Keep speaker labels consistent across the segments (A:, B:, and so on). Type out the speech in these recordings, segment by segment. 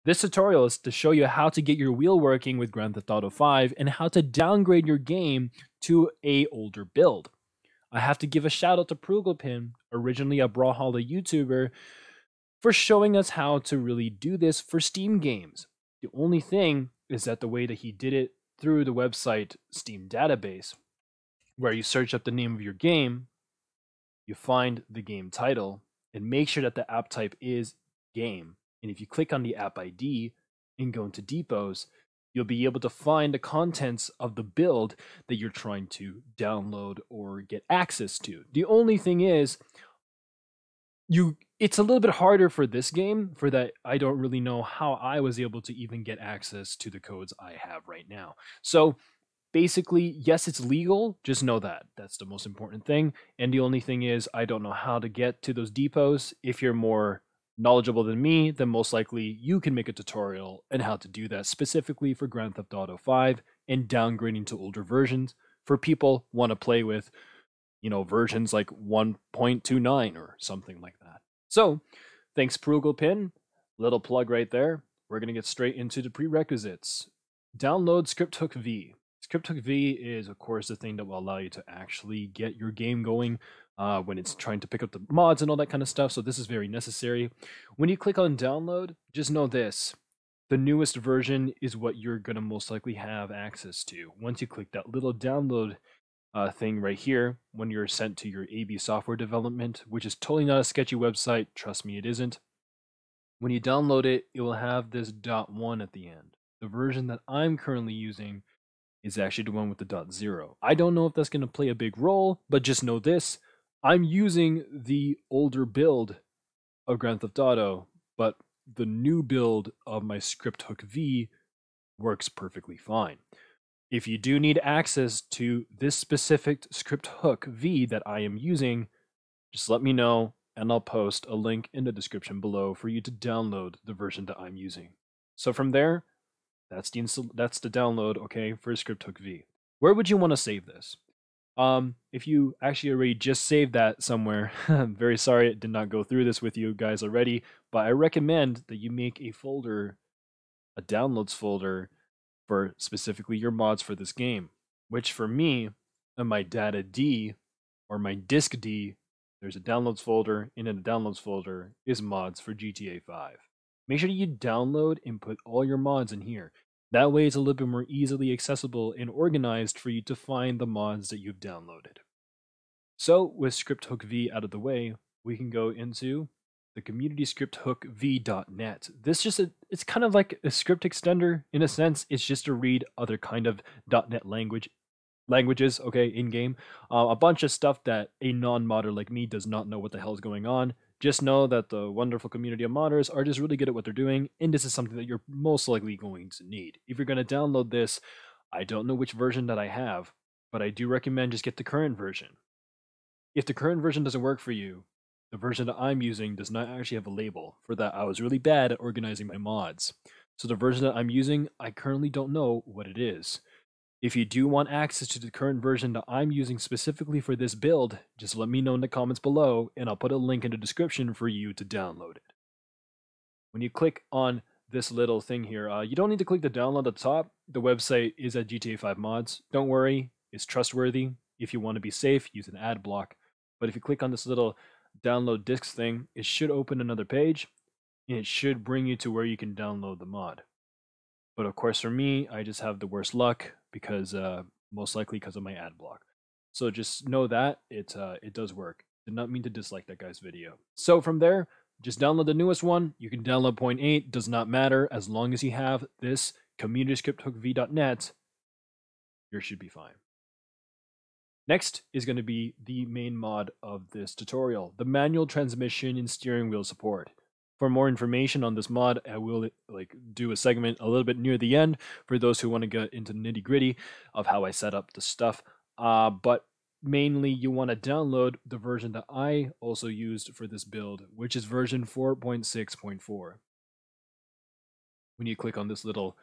A: This tutorial is to show you how to get your wheel working with Grand Theft Auto 5 and how to downgrade your game to an older build. I have to give a shout out to PruglePin, originally a Brawlhalla YouTuber, for showing us how to really do this for Steam games. The only thing is that the way that he did it through the website Steam Database, where you search up the name of your game, you find the game title, and make sure that the app type is game. And if you click on the app ID and go into depots, you'll be able to find the contents of the build that you're trying to download or get access to. The only thing is, it's a little bit harder for this game, for that I don't really know how I was able to even get access to the codes I have right now. So basically, yes, it's legal. Just know that. That's the most important thing. And the only thing is, I don't know how to get to those depots. If you're more knowledgeable than me, then most likely you can make a tutorial on how to do that specifically for Grand Theft Auto 5 and downgrading to older versions for people want to play with, versions like 1.29 or something like that. So, thanks PruglePin. Little plug right there. We're going to get straight into the prerequisites. Download ScriptHook V. ScriptHook V is, of course, the thing that will allow you to actually get your game going when it's trying to pick up the mods and all that kind of stuff. So this is very necessary. When you click on download, just know this. The newest version is what you're going to most likely have access to. Once you click that little download thing right here, when you're sent to your AB software development, which is totally not a sketchy website. Trust me, it isn't. When you download it, it will have this .1 at the end. The version that I'm currently using is actually the one with the .0. I don't know if that's going to play a big role, but just know this. I'm using the older build of Grand Theft Auto, but the new build of my ScriptHook V works perfectly fine. If you do need access to this specific ScriptHook V that I am using, just let me know and I'll post a link in the description below for you to download the version that I'm using. So from there, that's the download, okay, for ScriptHook V. Where would you want to save this? If you actually already just saved that somewhere, I'm very sorry it did not go through this with you guys already, but I recommend that you make a folder, a downloads folder, for specifically your mods for this game, which for me, on my data D or my disk D, there's a downloads folder, and in the downloads folder is mods for GTA 5. Make sure you download and put all your mods in here. That way it's a little bit more easily accessible and organized for you to find the mods that you've downloaded. So with ScriptHook V out of the way, we can go into the community scripthookv.net. It's kind of like a script extender in a sense. It's just to read other kind of .net languages, okay, in game. A bunch of stuff that a non-modder like me does not know what the hell is going on. Just know that the wonderful community of modders are just really good at what they're doing, and this is something that you're most likely going to need. If you're going to download this, I don't know which version that I have, but I do recommend just get the current version. If the current version doesn't work for you, the version that I'm using does not actually have a label. For that, I was really bad at organizing my mods. So the version that I'm using, I currently don't know what it is. If you do want access to the current version that I'm using specifically for this build, just let me know in the comments below, and I'll put a link in the description for you to download it. When you click on this little thing here, you don't need to click the download at the top. The website is at GTA 5 Mods. Don't worry, it's trustworthy. If you want to be safe, use an ad block. But if you click on this little download discs thing, it should open another page, and it should bring you to where you can download the mod. But of course, for me, I just have the worst luck because most likely because of my ad block. So just know that it does work. Did not mean to dislike that guy's video. So from there, just download the newest one. You can download 0.8, does not matter. As long as you have this community scripthookv.net, yours should be fine. Next is going to be the main mod of this tutorial, the manual transmission and steering wheel support. For more information on this mod, I will do a segment a little bit near the end for those who want to get into nitty-gritty of how I set up the stuff. But mainly you want to download the version that I also used for this build, which is version 4.6.4. When you click on this little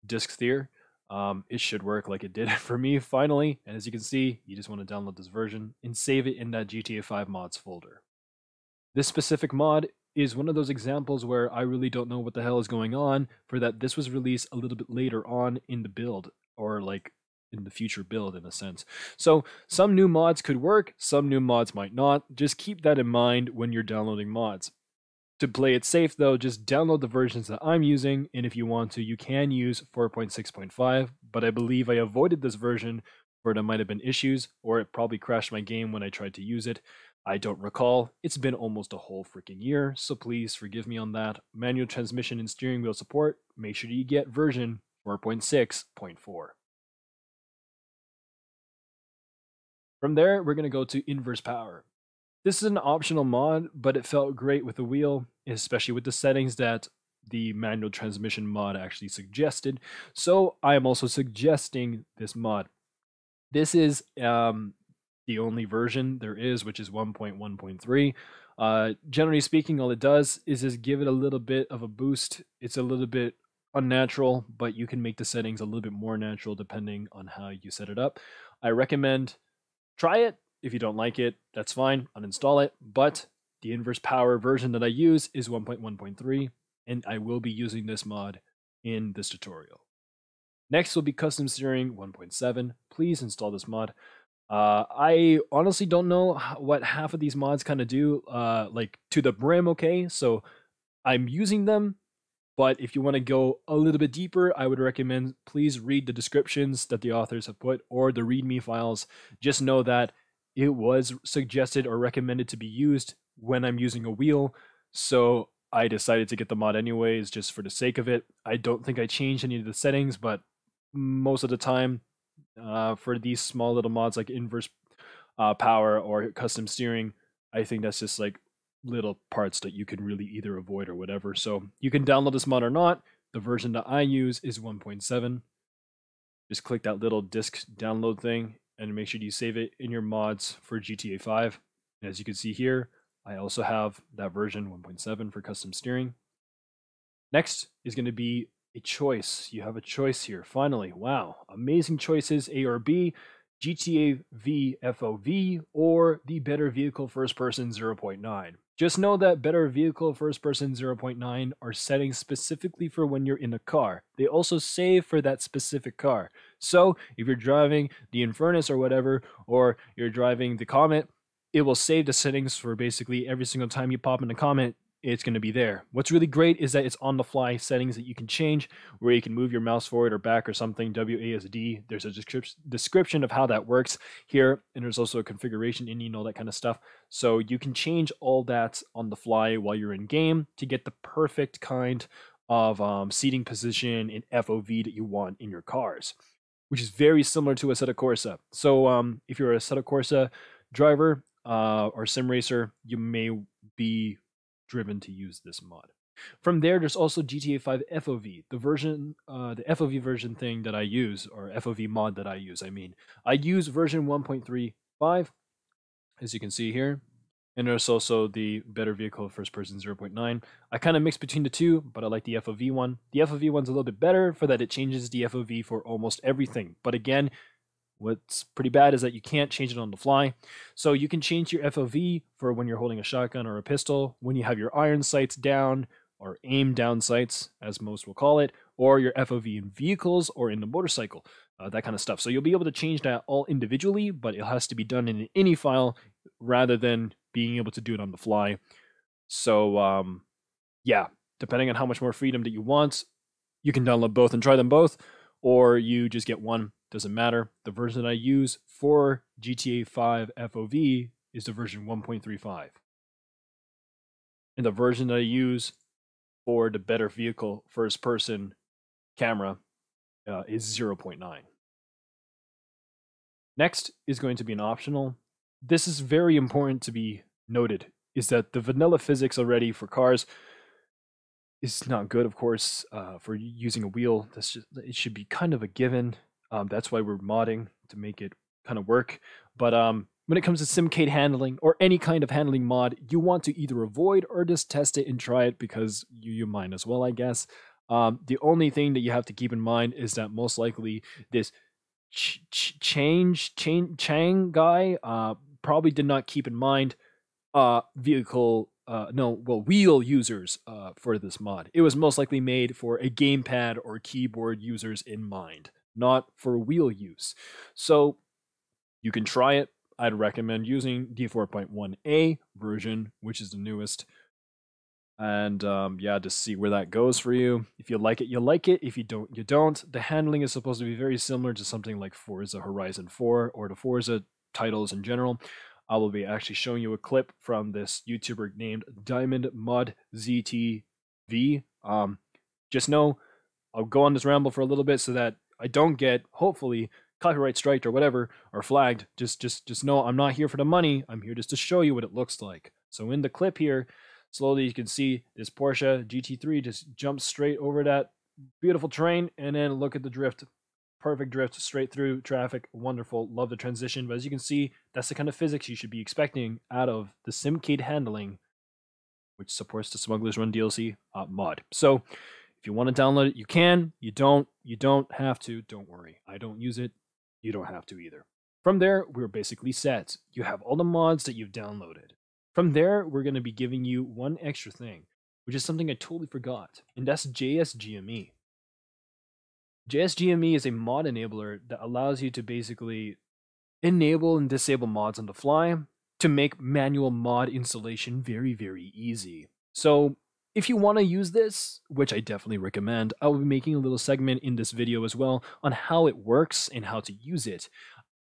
A: disc here, it should work like it did for me finally. And as you can see, you just want to download this version and save it in that GTA 5 mods folder. This specific mod is one of those examples where I really don't know what the hell is going on, for that this was released a little bit later on in the build, or like in the future build in a sense. So some new mods could work, some new mods might not. Just keep that in mind when you're downloading mods. To play it safe though, just download the versions that I'm using, and if you want to, you can use 4.6.5, but I believe I avoided this version where there might have been issues, or it probably crashed my game when I tried to use it. I don't recall. It's been almost a whole freaking year, so please forgive me on that. Manual transmission and steering wheel support, make sure you get version 4.6.4. From there, we're going to go to inverse power. This is an optional mod, but it felt great with the wheel, especially with the settings that the manual transmission mod actually suggested. So I am also suggesting this mod. This is the only version there is, which is 1.1.3. Generally speaking, all it does is just give it a little bit of a boost. It's a little bit unnatural, but you can make the settings a little bit more natural depending on how you set it up. I recommend try it. If you don't like it, that's fine, uninstall it. But the inverse power version that I use is 1.1.3, and I will be using this mod in this tutorial. Next will be custom steering 1.7. Please install this mod. I honestly don't know what half of these mods kind of do, like to the brim, okay? So I'm using them, but if you want to go a little bit deeper, I would recommend please read the descriptions that the authors have put, or the README files. Just know that it was suggested or recommended to be used when I'm using a wheel, so I decided to get the mod anyways, just for the sake of it. I don't think I changed any of the settings, but most of the time, for these small little mods like inverse power or custom steering, I think that's just like little parts that you can really either avoid or whatever. So you can download this mod or not. The version that I use is 1.7. Just click that little disk download thing and make sure you save it in your mods for GTA 5. And as you can see here, I also have that version 1.7 for custom steering. Next is going to be a choice. You have a choice here. Finally, wow, amazing choices, A or B, GTA V FoV, or the Better Vehicle First Person 0.9. Just know that Better Vehicle First Person 0.9 are settings specifically for when you're in a car. They also save for that specific car. So if you're driving the Infernus or whatever, or you're driving the Comet, it will save the settings for basically every single time you pop in the Comet. It's going to be there. What's really great is that it's on the fly settings that you can change, where you can move your mouse forward or back or something, WASD. There's a description of how that works here, and there's also a configuration and all that kind of stuff. So you can change all that on the fly while you're in game to get the perfect kind of seating position and FOV that you want in your cars, which is very similar to Assetto Corsa. So if you're a Assetto Corsa driver or sim racer, you may be driven to use this mod. From there, there's also GTA 5 FOV, the version, the FOV version thing that I use, or FOV mod that I use. I use version 1.35, as you can see here, and there's also the Better Vehicle First Person 0.9. I kind of mix between the two, but I like the FOV one. The FOV one's a little bit better for that it changes the FOV for almost everything. But again, what's pretty bad is that you can't change it on the fly. So you can change your FOV for when you're holding a shotgun or a pistol, when you have your iron sights down, or aim down sights, as most will call it, or your FOV in vehicles or in the motorcycle, that kind of stuff. So you'll be able to change that all individually, but it has to be done in an INI file rather than being able to do it on the fly. So yeah, depending on how much more freedom that you want, you can download both and try them both, or you just get one. Doesn't matter. The version that I use for GTA 5 FOV is the version 1.35. And the version that I use for the Better Vehicle First Person camera is 0.9. Next is going to be an optional. This is very important to be noted, is that the vanilla physics already for cars is not good, of course, for using a wheel. It should be kind of a given. That's why we're modding, to make it kind of work. But when it comes to Simcade handling or any kind of handling mod, you want to either avoid or just test it and try it, because you might as well, I guess. The only thing that you have to keep in mind is that most likely this Chang guy probably did not keep in mind vehicle wheel users for this mod. It was most likely made for a gamepad or keyboard users in mind, not for wheel use. So you can try it. I'd recommend using the 4.1a version, which is the newest. And yeah, just see where that goes for you. If you like it, you like it. If you don't, you don't. The handling is supposed to be very similar to something like Forza Horizon 4 or the Forza titles in general. I will be actually showing you a clip from this YouTuber named Diamond Mud ZTV. Just know I'll go on this ramble for a little bit so that I don't get, hopefully, copyright striked or whatever, or flagged. Just know I'm not here for the money. I'm here just to show you what it looks like. So in the clip here, slowly you can see this Porsche GT3 just jumps straight over that beautiful terrain, and then look at the drift. Perfect drift straight through traffic. Wonderful. Love the transition. But as you can see, that's the kind of physics you should be expecting out of the Simcade handling, which supports the Smuggler's Run DLC mod. So if you want to download it, you can. You don't have to. Don't worry. I don't use it. You don't have to either. From there, we're basically set. You have all the mods that you've downloaded. From there, we're going to be giving you one extra thing, which is something I totally forgot, and that's JSGME. JSGME is a mod enabler that allows you to basically enable and disable mods on the fly to make manual mod installation very, very easy. So if you want to use this, which I definitely recommend, I will be making a little segment in this video as well on how it works and how to use it.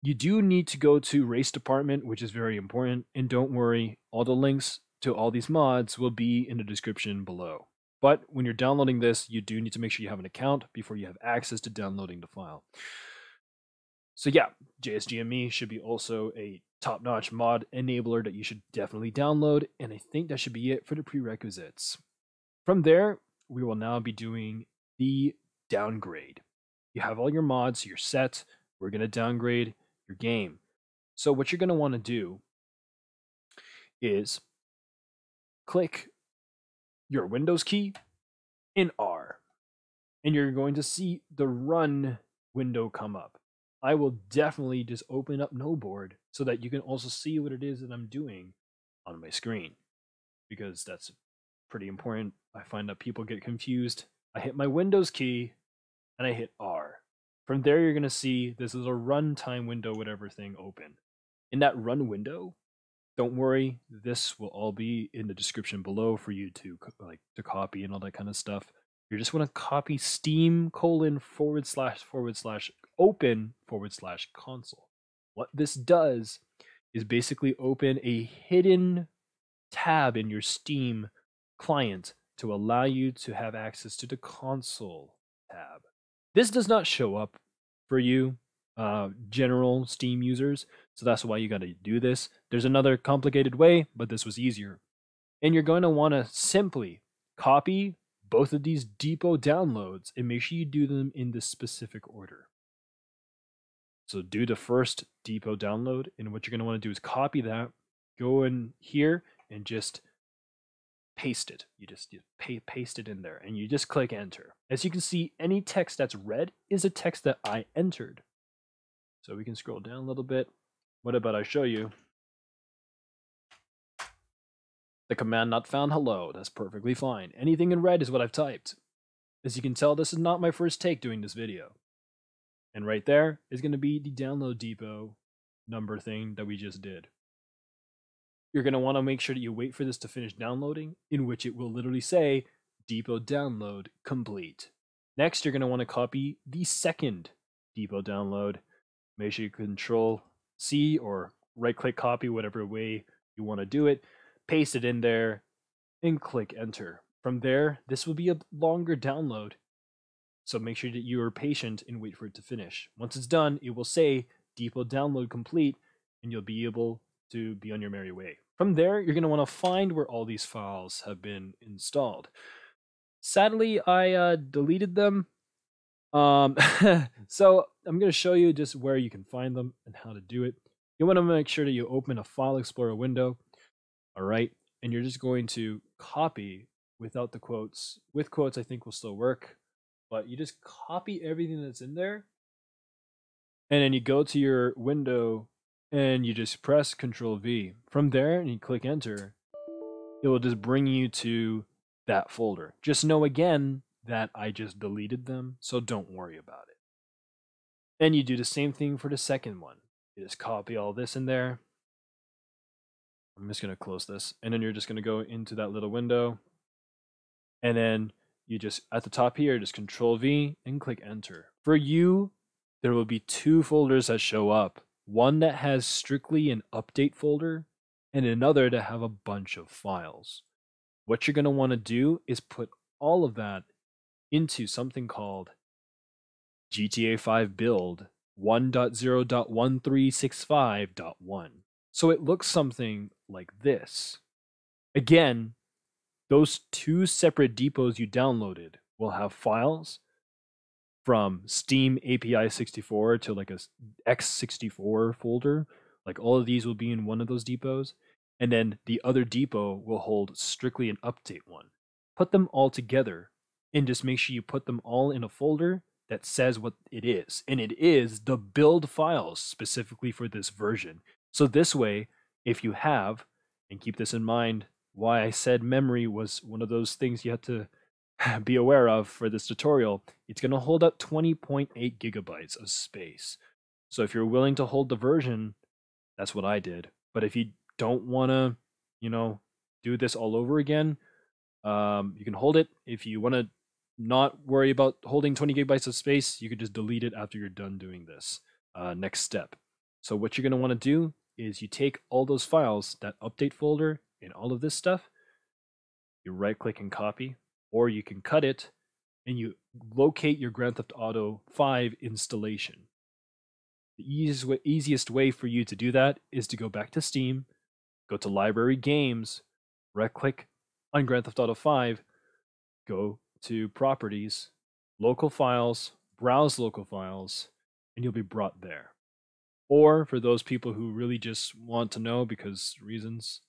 A: You do need to go to race department, which is very important, and don't worry, all the links to all these mods will be in the description below. But when you're downloading this, you do need to make sure you have an account before you have access to downloading the file. So yeah, JSGME should be also a top-notch mod enabler that you should definitely download, and I think that should be it for the prerequisites. From there, we will now be doing the downgrade. You have all your mods, you're set, we're going to downgrade your game. So what you're going to want to do is click your Windows key in R, and you're going to see the run window come up. I will definitely just open up Noboard so that you can also see what it is that I'm doing on my screen, because that's pretty important. I find that people get confused. I hit my Windows key and I hit R. From there, you're going to see this is a runtime window, whatever thing open. In that run window, don't worry, this will all be in the description below for you to copy and all that kind of stuff. You just want to copy steam://open/console. What this does is basically open a hidden tab in your Steam client to allow you to have access to the console tab. This does not show up for you general Steam users, so that's why you got to do this. There's another complicated way, but this was easier. And you're going to want to simply copy both of these depot downloads and make sure you do them in this specific order. So do the first depot download, and what you're going to want to do is copy that, go in here and just paste it. You paste it in there, and you just click enter. As you can see, any text that's red is a text that I entered. So we can scroll down a little bit. What about I show you the command not found hello? That's perfectly fine. Anything in red is what I've typed. As you can tell, this is not my first take doing this video. And right there is going to be the download depot number thing that we just did. You're going to want to make sure that you wait for this to finish downloading, in which it will literally say depot download complete. Next, you're going to want to copy the second depot download. Make sure you Control C or right click copy, whatever way you want to do it. Paste it in there and click enter. From there, this will be a longer download, so make sure that you are patient and wait for it to finish. Once it's done, it will say depot download complete, and you'll be able to be on your merry way. From there, you're going to want to find where all these files have been installed. Sadly, I deleted them. So I'm going to show you just where you can find them and how to do it. You want to make sure that you open a File Explorer window. All right. And you're just going to copy without the quotes. With quotes, I think will still work. But you just copy everything that's in there. And then you go to your window and you just press Control V. From there, and you click enter. it will just bring you to that folder. Just know again that I just deleted them, so don't worry about it. And you do the same thing for the second one. You just copy all this in there. I'm just going to close this, and then you're just going to go into that little window, and then you just, at the top here, just Control V and click Enter. For you, there will be two folders that show up. One that has strictly an update folder, and another that have a bunch of files. What you're going to want to do is put all of that into something called GTA 5 build 1.0.1365.1. So it looks something like this. Again, those two separate depots you downloaded will have files from Steam API 64 to like a X64 folder. Like all of these will be in one of those depots. And then the other depot will hold strictly an update one. Put them all together and just make sure you put them all in a folder that says what it is. And it is the build files specifically for this version. So this way, if you have, and keep this in mind, why I said memory was one of those things you have to be aware of for this tutorial, it's going to hold up 20.8 gigabytes of space. So if you're willing to hold the version, that's what I did. But if you don't want to, do this all over again, you can hold it. If you want to not worry about holding 20 gigabytes of space, you can just delete it after you're done doing this next step. So what you're going to want to do is you take all those files, that update folder and all of this stuff, you right click and copy, or you can cut it and you locate your Grand Theft Auto 5 installation. The easiest way for you to do that is to go back to Steam, go to Library Games, right click on Grand Theft Auto 5, go to Properties, Local Files, browse local files, and you'll be brought there. Or for those people who really just want to know because reasons,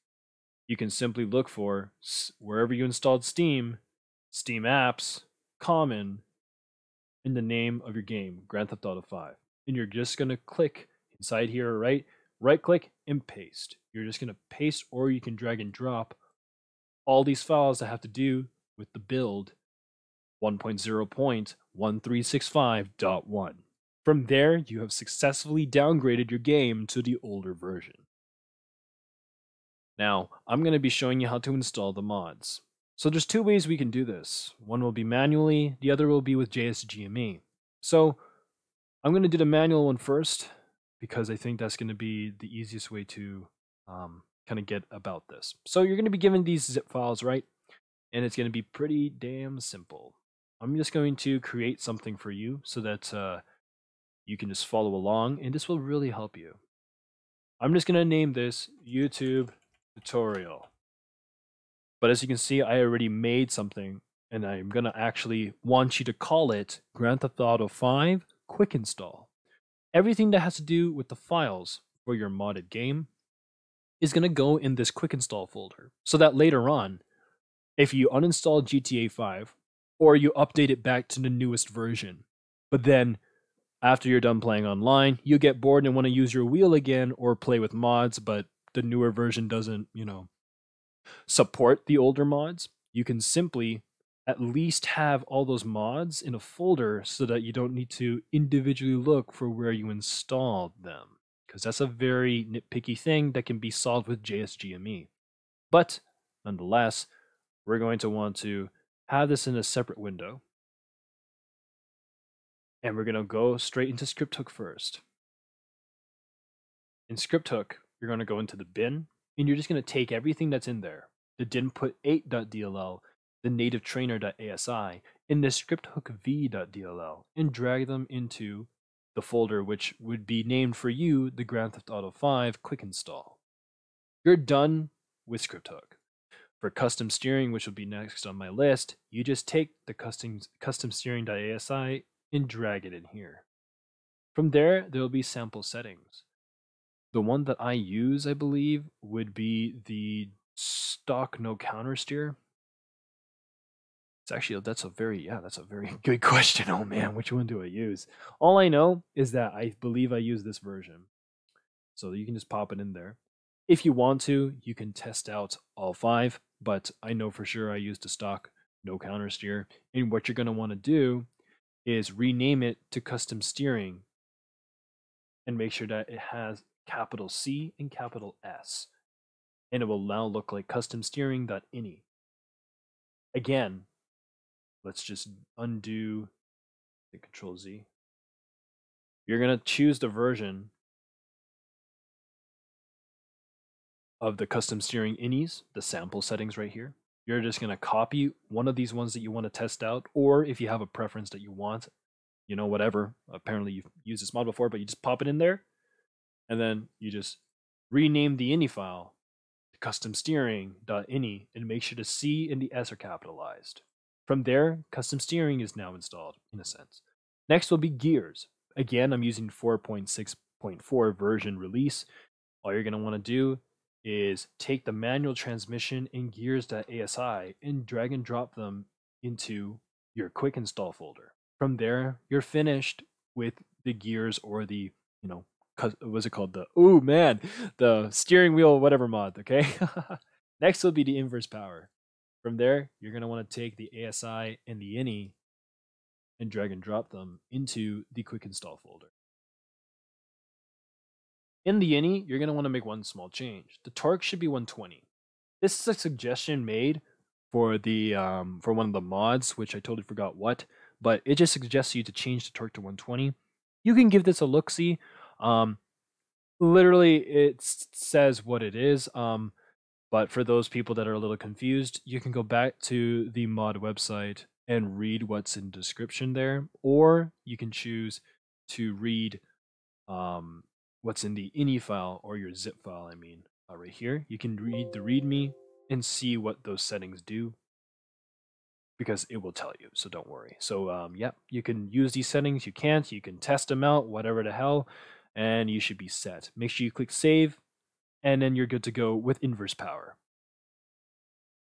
A: you can simply look for wherever you installed Steam, Steam Apps, Common, in the name of your game, Grand Theft Auto 5. And you're just going to click inside here, right click and paste. You're just going to paste, or you can drag and drop all these files that have to do with the build 1.0.1365.1. From there, you have successfully downgraded your game to the older version. Now, I'm going to be showing you how to install the mods. So there's two ways we can do this. One will be manually, the other will be with JSGME. So I'm going to do the manual one first, because I think that's going to be the easiest way to kind of get about this. So you're going to be given these zip files, right? And it's going to be pretty damn simple. I'm just going to create something for you so that you can just follow along, and this will really help you. I'm just going to name this YouTube tutorial. But as you can see, I already made something, and I'm going to actually want you to call it Grand Theft Auto 5 Quick Install. Everything that has to do with the files for your modded game is going to go in this Quick Install folder, so that later on, if you uninstall GTA 5, or you update it back to the newest version, but then after you're done playing online, you get bored and want to use your wheel again or play with mods, but the newer version doesn't, support the older mods, you can simply at least have all those mods in a folder so that you don't need to individually look for where you installed them, because that's a very nitpicky thing that can be solved with JSGME. But nonetheless, we're going to want to have this in a separate window. And we're going to go straight into ScriptHook first. In ScriptHook, you're going to go into the bin, and you're just going to take everything that's in there, the dinput8.dll, the native trainer.asi, and the ScriptHook v.dll, and drag them into the folder which would be named for you the Grand Theft Auto 5 Quick Install. You're done with ScriptHook. For custom steering, which will be next on my list, you just take the custom steering.asi and drag it in here. From there, there will be sample settings. The one that I use, I believe, would be the stock no counter steer. It's actually, that's a very good question. Oh man, which one do I use? All I know is that I believe I use this version. So you can just pop it in there. If you want to, you can test out all 5, but I know for sure I used a stock no counter steer. And what you're going to want to do is rename it to custom steering and make sure that it has capital C and capital S. And it will now look like custom steering.ini. Again, let's just undo the Control Z. You're going to choose the version of the custom steering inis, the sample settings right here. You're just going to copy one of these ones that you want to test out, or if you have a preference that you want, you know, whatever. Apparently you've used this mod before, but you just pop it in there, and then you just rename the ini file to custom steering.ini and make sure the C and the S are capitalized. From there, custom steering is now installed in a sense. Next will be gears. Again, I'm using 4.6.4 version release. All you're going to want to do is take the manual transmission and gears.asi and drag and drop them into your quick install folder. From there, you're finished with the gears or the, you know, what's it called? The steering wheel, whatever mod, okay? Next will be the inverse power. From there, you're going to want to take the ASI and the ini and drag and drop them into the quick install folder. In the ini, you're going to want to make one small change. The torque should be 120. This is a suggestion made for the for one of the mods, which I totally forgot what, but it just suggests you to change the torque to 120. You can give this a look-see. Literally, it says what it is. But for those people that are a little confused, you can go back to the mod website and read what's in the description there, or you can choose to read what's in the ini file or your zip file. I mean, right here, you can read the README and see what those settings do, because it will tell you, so don't worry. So yeah, you can use these settings. You can test them out, whatever the hell, and you should be set. Make sure you click save, and then you're good to go with inverse power.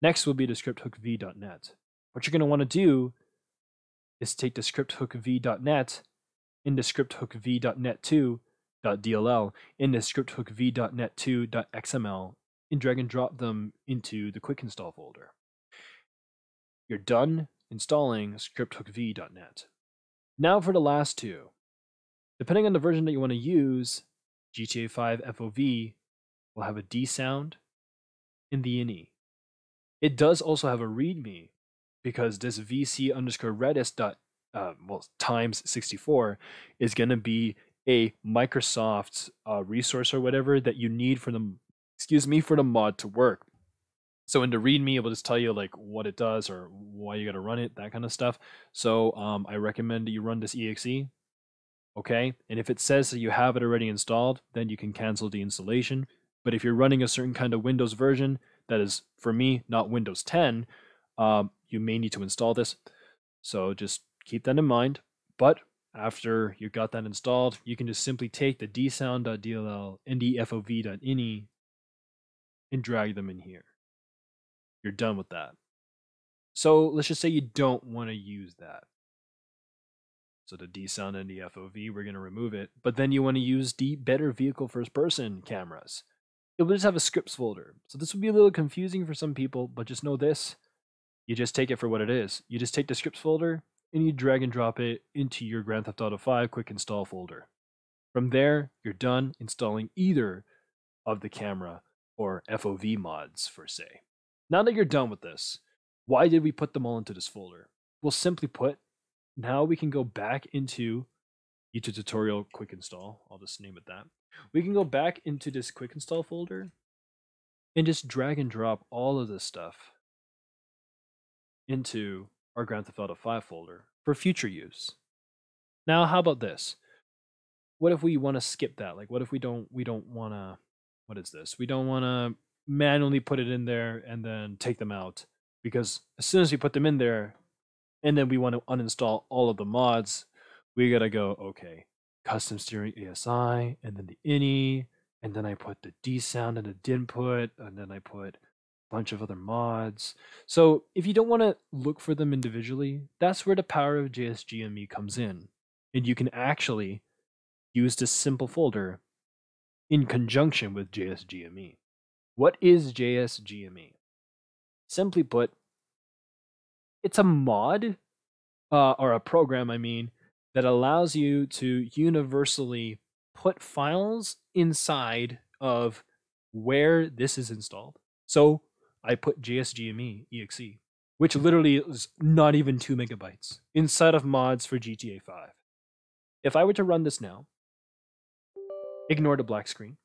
A: Next will be the scripthookv.net. What you're going to want to do is take the scripthookv.net into scripthookv.net2.dll into scripthookv.net2.xml and drag and drop them into the quick install folder. You're done installing scripthookv.net. Now for the last two. Depending on the version that you want to use, GTA 5 FoV will have a D sound in the ini. It does also have a README, because this vc_redis times 64 is going to be a Microsoft resource or whatever that you need for the mod to work. So in the README, it will just tell you like what it does or why you got to run it, that kind of stuff. So I recommend that you run this exe. Okay, and if it says that you have it already installed, then you can cancel the installation. But if you're running a certain kind of Windows version that is, for me, not Windows 10, you may need to install this. So just keep that in mind. But after you got that installed, you can just simply take the dsound.dll and the fov.ini and drag them in here. You're done with that. So let's just say you don't want to use that. So the dsound and the FOV, we're going to remove it. But then you want to use the better vehicle first person cameras. It will just have a scripts folder. So this will be a little confusing for some people, but just know this. You just take it for what it is. You just take the scripts folder and you drag and drop it into your Grand Theft Auto 5 quick install folder. From there, you're done installing either of the camera or FOV mods, per se. Now that you're done with this, why did we put them all into this folder? Well, simply put, now we can go back into YouTube tutorial quick install. I'll just name it that. We can go back into this quick install folder and just drag and drop all of this stuff into our Grand Theft Auto 5 folder for future use. Now, how about this? What if we want to skip that? Like, what if we don't want to, what is this? We don't want to manually put it in there and then take them out, because as soon as we put them in there and then we want to uninstall all of the mods, we got to go, okay, custom steering ASI, and then the ini, and then I put the D sound and the DIN put, and then I put a bunch of other mods. So if you don't want to look for them individually, that's where the power of JSGME comes in. And you can actually use this simple folder in conjunction with JSGME. What is JSGME? Simply put, it's a mod, or a program, I mean, that allows you to universally put files inside of where this is installed. So I put JSGME exe, which literally is not even 2 megabytes, inside of mods for GTA 5. If I were to run this now, ignore the black screen.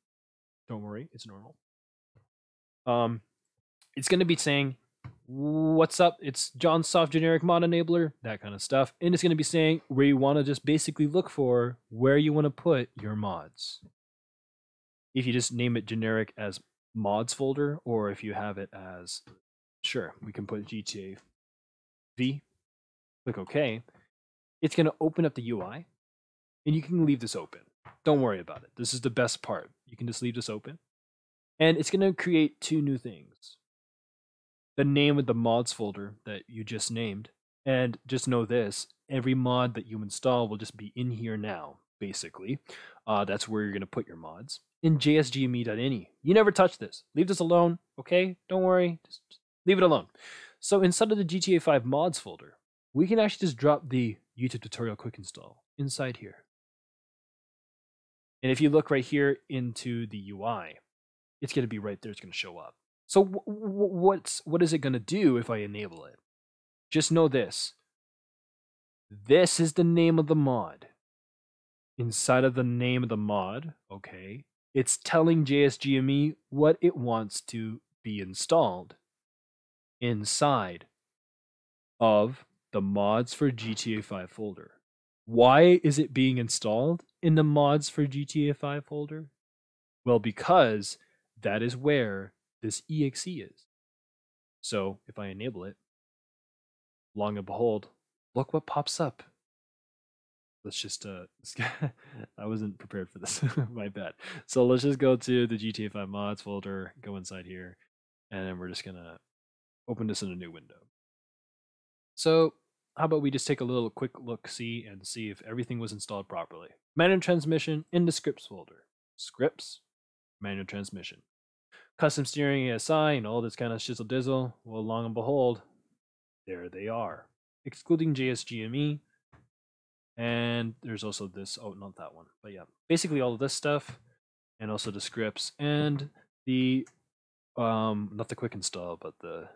A: Don't worry, it's normal. It's going to be saying, what's up? It's John Soft generic mod enabler, that kind of stuff. And it's going to be saying where you want to just basically look for where you want to put your mods. If you just name it generic as mods folder, or if you have it as, sure, we can put GTA V, click OK. It's going to open up the UI, and you can leave this open. Don't worry about it. This is the best part. You can just leave this open. And it's going to create 2 new things. The name of the mods folder that you just named. And just know this, every mod that you install will just be in here now, basically. That's where you're going to put your mods. In JSGME.ini. You never touch this. Leave this alone, okay? Don't worry. Just leave it alone. So inside of the GTA 5 mods folder, we can actually just drop the YouTube tutorial quick install inside here. And if you look right here into the UI, it's going to be right there. It's going to show up. So what is it going to do if I enable it? Just know this. This is the name of the mod. Inside of the name of the mod, okay, it's telling JSGME what it wants to be installed inside of the mods for GTA 5 folder. Why is it being installed in the mods for GTA 5 folder? Well, because that is where this exe is. So if I enable it, long and behold, look what pops up. Let's just, I wasn't prepared for this, my bad. So let's just go to the GTA 5 mods folder, go inside here, and then we're just gonna open this in a new window. So how about we just take a little quick look-see and see if everything was installed properly. Manual transmission in the scripts folder. Scripts, manual transmission. Custom steering ASI and all this kind of shizzle dizzle. Well, long and behold, there they are. Excluding JSGME. And there's also this, oh, not that one. But yeah, basically all of this stuff. And also the scripts and the, not the quick install, but the,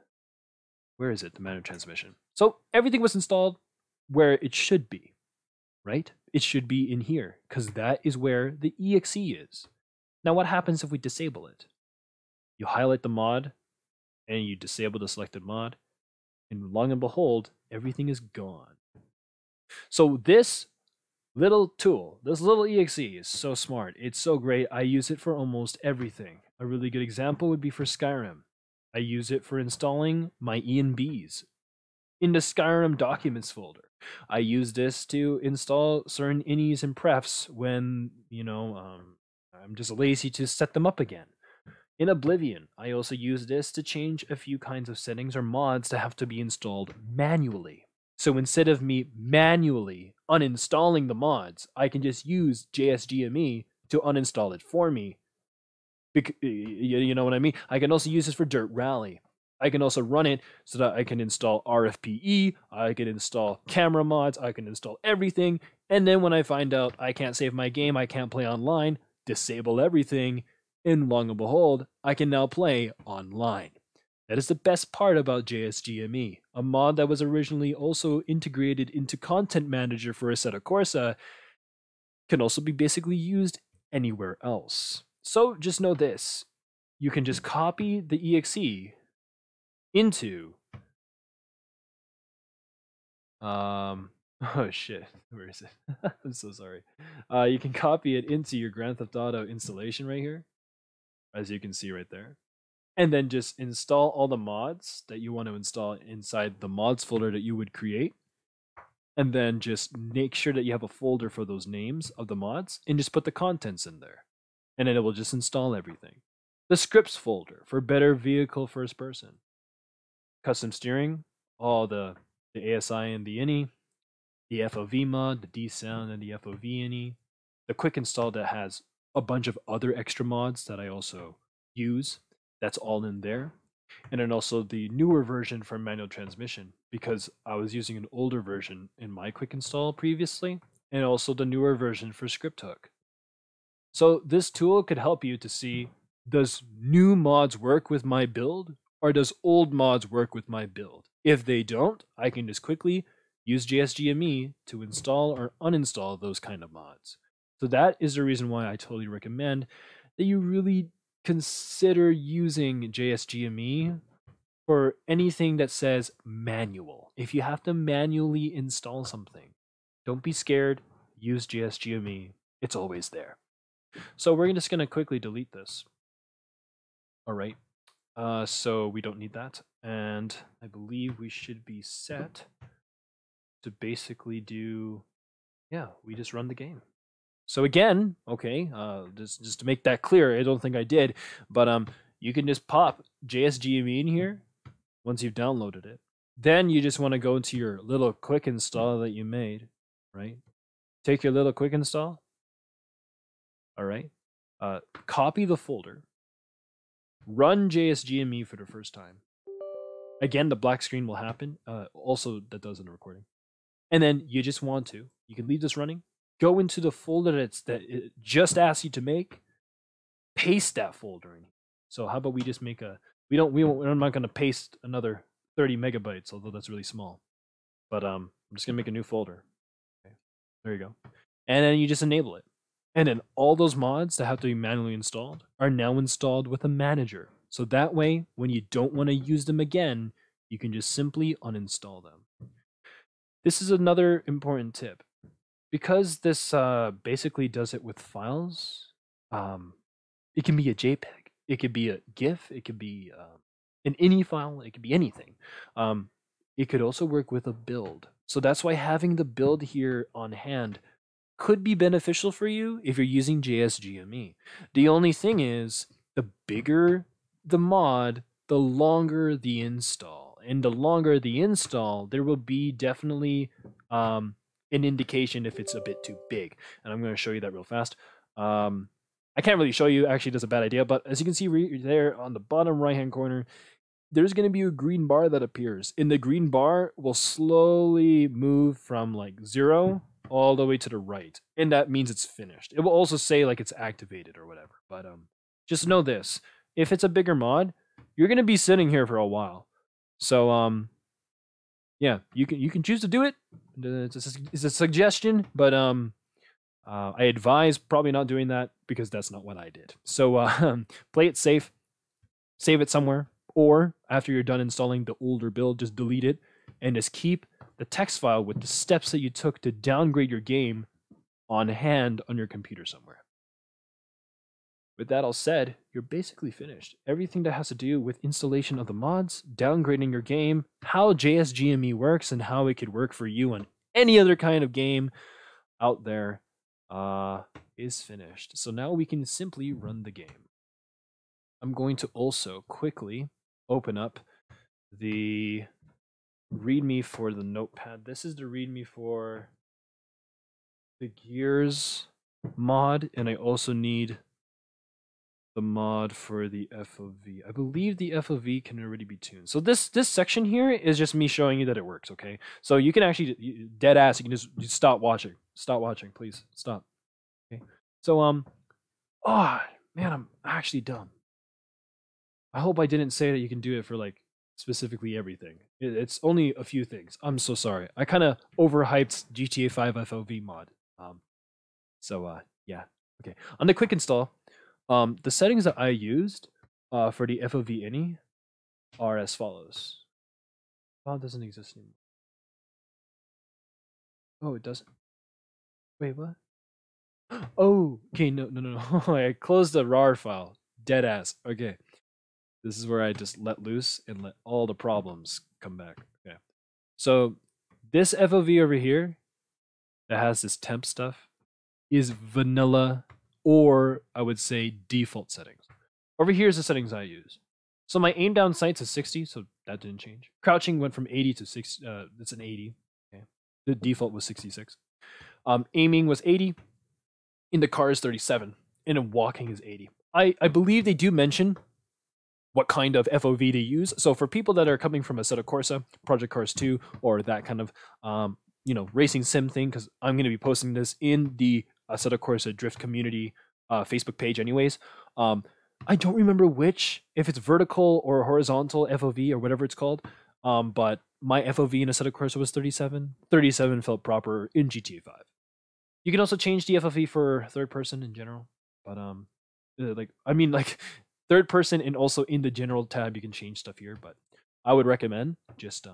A: where is it? The manual transmission. So everything was installed where it should be, right? It should be in here because that is where the exe is. Now what happens if we disable it? You highlight the mod and you disable the selected mod, and long and behold, everything is gone. So this little tool, this little exe is so smart. It's so great. I use it for almost everything. A really good example would be for Skyrim. I use it for installing my ENBs in the Skyrim documents folder. I use this to install certain inis and prefs when, you know, I'm just lazy to set them up again. In Oblivion, I also use this to change a few kinds of settings or mods that have to be installed manually. So instead of me manually uninstalling the mods, I can just use JSGME to uninstall it for me. You know what I mean? I can also use this for Dirt Rally. I can also run it so that I can install RFPE, I can install camera mods, I can install everything. And then when I find out I can't save my game, I can't play online, disable everything. And long and behold, I can now play online. That is the best part about JSGME, a mod that was originally also integrated into Content Manager for Assetto Corsa, can also be basically used anywhere else. So just know this, you can just copy the exe into, oh shit, where is it? I'm so sorry. You can copy it into your Grand Theft Auto installation right here, as you can see right there. And then just install all the mods that you want to install inside the mods folder that you would create. And then just make sure that you have a folder for those names of the mods and just put the contents in there. And then it will just install everything. The scripts folder for better vehicle first person. Custom steering, all the ASI and the ini, the FOV mod, the D sound and the FOV ini. The quick install that has a bunch of other extra mods that I also use. That's all in there. And then also the newer version for manual transmission, because I was using an older version in my quick install previously, and also the newer version for script hook. So this tool could help you to see, does new mods work with my build, or does old mods work with my build? If they don't, I can just quickly use JSGME to install or uninstall those kind of mods. So that is the reason why I totally recommend that you really consider using JSGME for anything that says manual. If you have to manually install something, don't be scared, use JSGME. It's always there. So we're just going to quickly delete this. All right. So we don't need that. And I believe we should be set to basically do, yeah, we just run the game. So again, okay, just to make that clear, I don't think I did, but you can just pop JSGME in here once you've downloaded it. Then you just want to go into your little quick install that you made, right? Take your little quick install. All right. Copy the folder. Run JSGME for the first time. Again, the black screen will happen. Also, that does in the recording. And then you just want to, you can leave this running. Go into the folder that it just asks you to make. Paste that folder in. So how about we just make a, I'm not going to paste another 30 megabytes, although that's really small. But I'm just going to make a new folder. Okay. There you go. And then you just enable it. And then all those mods that have to be manually installed are now installed with a manager. So that way, when you don't want to use them again, you can just simply uninstall them. This is another important tip. Because this basically does it with files, it can be a JPEG, it could be a GIF, it could be an INI file, it could be anything. It could also work with a build. So that's why having the build here on hand could be beneficial for you if you're using JSGME. The only thing is, the bigger the mod, the longer the install. And the longer the install, there will be definitely an indication if it's a bit too big. And I'm going to show you that real fast. I can't really show you, actually that's a bad idea, but as you can see right there on the bottom right hand corner, there's going to be a green bar that appears. And the green bar will slowly move from like 0 all the way to the right. And that means it's finished. It will also say like it's activated or whatever. But just know this. If it's a bigger mod, you're going to be sitting here for a while. So yeah, you can choose to do it. It's a suggestion, but I advise probably not doing that because that's not what I did. So play it safe, save it somewhere, or after you're done installing the older build, just delete it and just keep the text file with the steps that you took to downgrade your game on hand on your computer somewhere. With that all said, you're basically finished. Everything that has to do with installation of the mods, downgrading your game, how JSGME works, and how it could work for you on any other kind of game out there is finished. So now we can simply run the game. I'm going to also quickly open up the README for the notepad. This is the README for the Gears mod, and I also need the mod for the FoV. I believe the FoV can already be tuned. So this section here is just me showing you that it works, okay? So you can actually, dead ass, you can just stop watching. Stop watching, please. Stop. Okay. So, oh, man, I'm actually dumb. I hope I didn't say that you can do it for, like, specifically everything. It's only a few things. I'm so sorry. I kind of overhyped GTA 5 FoV mod. Yeah. Okay. On the quick install, the settings that I used for the FoV ini are as follows. Oh, it doesn't exist anymore. Oh, it doesn't. Wait, what? Oh, okay, no. I closed the RAR file. Dead ass. Okay. This is where I just let loose and let all the problems come back. Okay. So this FoV over here that has this temp stuff is vanilla, or I would say default settings. Over here is the settings I use. So my aim down sights is 60, so that didn't change. Crouching went from 80 to 6. It's an 80. Okay. The default was 66. Aiming was 80. In the car is 37. and walking is 80. I believe they do mention what kind of FOV to use. So for people that are coming from Assetto Corsa, Project Cars 2, or that kind of racing sim thing, because I'm going to be posting this in the Assetto Corsa Drift community Facebook page anyways. I don't remember if it's vertical or horizontal FOV or whatever it's called, but my FOV in Assetto Corsa was 37. 37 felt proper in GTA 5. You can also change the FOV for third person in general, but third person and also in the general tab you can change stuff here. But I would recommend just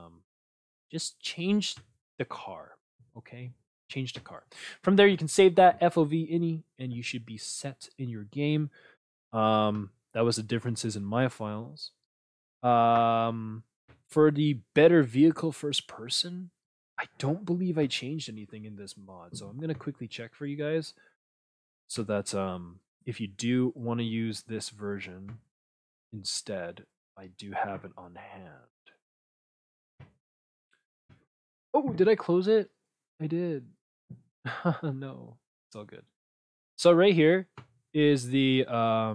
A: change the car, okay? Change the car. From there you can save that FOV any, and you should be set in your game. That was the differences in my files. For the better vehicle first person, I don't believe I changed anything in this mod, so I'm gonna quickly check for you guys. So that if you do want to use this version instead, I do have it on hand. Oh, did I close it? I did. No, it's all good. So right here is the I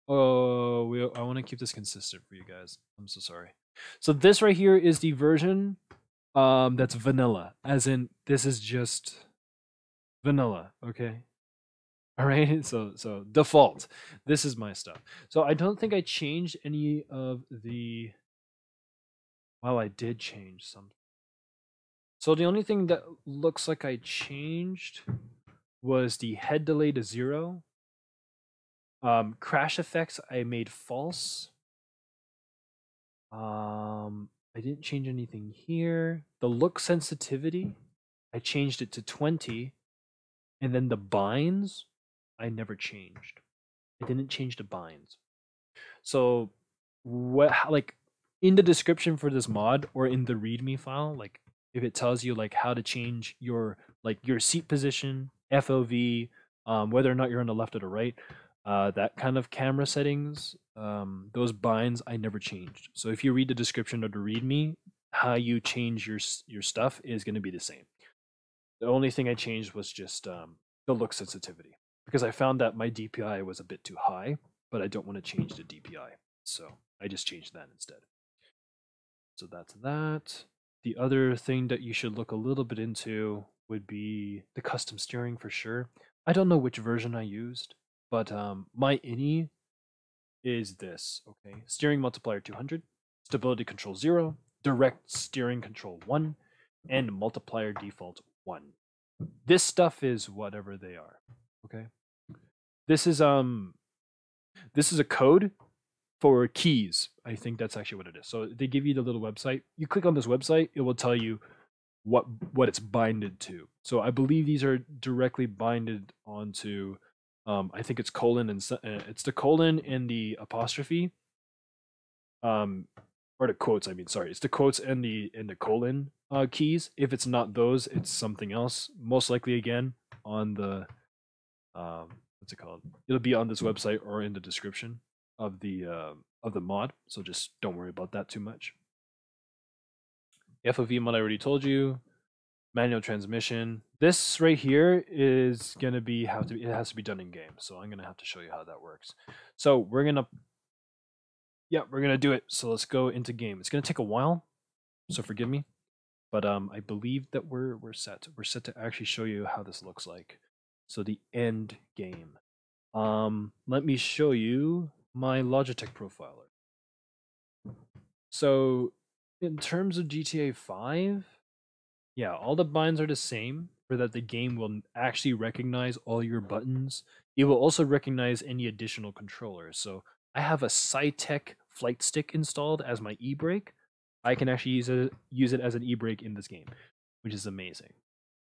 A: want to keep this consistent for you guys. I'm so sorry. So this right here is the version that's vanilla, as in this is just vanilla, okay? All right, so default. This is my stuff. So I don't think I changed any of the. Well, I did change some. So the only thing that looks like I changed was the head delay to 0. Crash effects I made false. I didn't change anything here. The look sensitivity, I changed it to 20, and then the binds, I never changed. I didn't change the binds. So, in the description for this mod or in the README file, like if it tells you like how to change your seat position, FOV, whether or not you're on the left or the right, that kind of camera settings, those binds I never changed. So if you read the description of the README, how you change your stuff is going to be the same. The only thing I changed was just the look sensitivity, because I found that my DPI was a bit too high, but I don't want to change the DPI. So I just changed that instead. So that's that. The other thing that you should look a little bit into would be the custom steering for sure. I don't know which version I used, but my ini is this, okay? Steering multiplier 200, stability control 0, direct steering control 1, and multiplier default 1. This stuff is whatever they are, okay? This is a code for keys. I think that's actually what it is. So they give you the little website. You click on this website, it will tell you what it's binded to. So I believe these are directly binded onto I think it's colon and it's the colon and the apostrophe, or the quotes. I mean, sorry, it's the quotes and the colon keys. If it's not those, it's something else. Most likely, again, on the what's it called? It'll be on this website or in the description of the mod. So just don't worry about that too much. FOV mod I already told you. Manual transmission. This right here is gonna be it has to be done in game. So I'm gonna have to show you how that works. So we're gonna do it. So let's go into game. It's gonna take a while, so forgive me, but I believe that we're set. We're set to actually show you how this looks like. So the end game. Let me show you my Logitech profiler. So in terms of GTA 5. Yeah, all the binds are the same, for that the game will actually recognize all your buttons. It will also recognize any additional controllers. So I have a Cytec flight stick installed as my e-brake. I can actually use it as an e-brake in this game, which is amazing.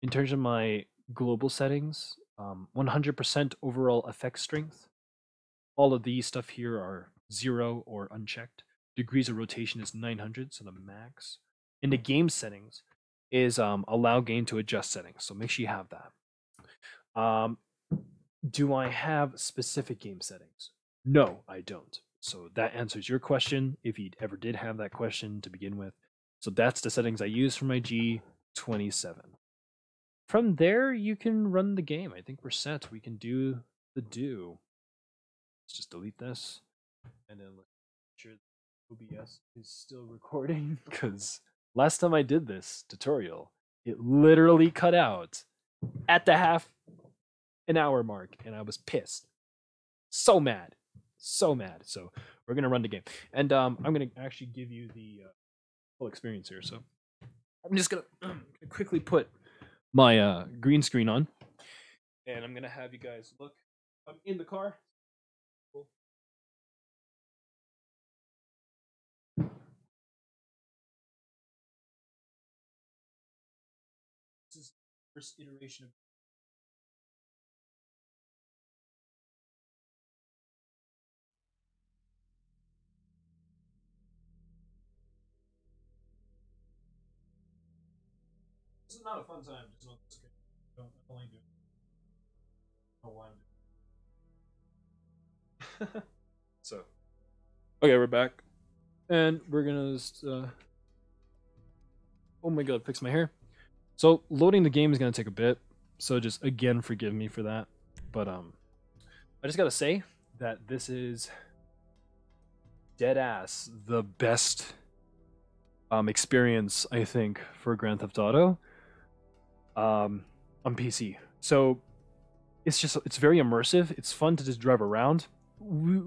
A: In terms of my global settings, 100% overall effect strength. All of these stuff here are 0 or unchecked. Degrees of rotation is 900, so the max. In the game settings, is allow game to adjust settings, so make sure you have that. Do I have specific game settings? No, I don't. So that answers your question, if you ever did have that question to begin with. So that's the settings I use for my G27. From there, you can run the game. I think we're set. We can do to do, let's just delete this, and then let's make sure OBS is still recording, because last time I did this tutorial, it literally cut out at the half an hour mark, and I was pissed. So mad. So mad. So we're going to run the game. And I'm going to actually give you the full experience here. So I'm just going to quickly put my green screen on. And I'm going to have you guys look. I'm in the car. Cool. This is the first iteration of this is not a fun time. Just on the screen. I don't only do it. I don't know why I'm doing it. So, okay, we're back. And we're going to just, oh my god, fix my hair. So loading the game is going to take a bit. So just, again, forgive me for that. But I just got to say that this is dead ass the best experience, I think, for Grand Theft Auto on PC. So it's very immersive. It's fun to just drive around.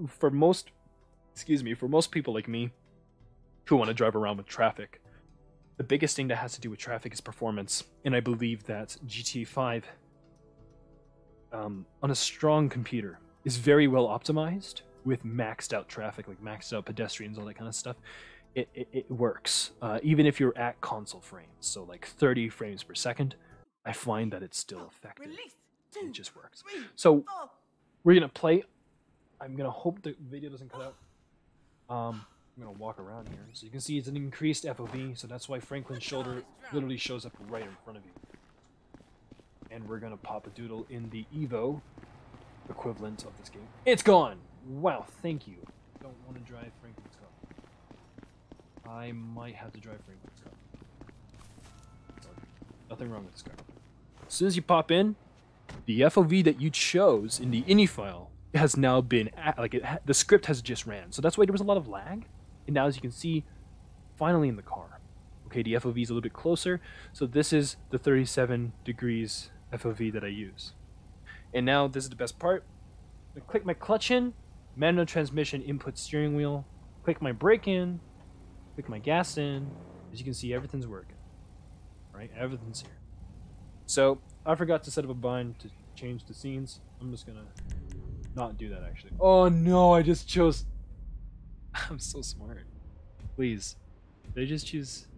A: For most people like me who want to drive around with traffic, the biggest thing that has to do with traffic is performance. And I believe that GTA 5 on a strong computer is very well optimized with maxed out traffic, like maxed out pedestrians, all that kind of stuff. It works. Even if you're at console frames, so like 30 frames per second, I find that it's still effective. It just works. So we're gonna play. I'm gonna hope the video doesn't cut out. I'm gonna walk around here, so you can see it's an increased FOV. So that's why Franklin's shoulder literally shows up right in front of you. And we're gonna pop a doodle in the Evo equivalent of this game. It's gone. Wow, thank you. I don't want to drive Franklin's car. I might have to drive Franklin's car. Nothing wrong with this car. As soon as you pop in, the FOV that you chose in the ini file has now been the script has just ran. So that's why there was a lot of lag. And now, as you can see, finally in the car. Okay, the FOV is a little bit closer. So this is the 37 degrees FOV that I use. And now this is the best part. I click my clutch in, manual transmission input steering wheel, click my brake in, click my gas in. As you can see, everything's working. Right? Everything's here. So I forgot to set up a bind to change the scenes. I'm just gonna not do that actually. Oh no, I just chose. I'm so smart. Please. Did I just choose?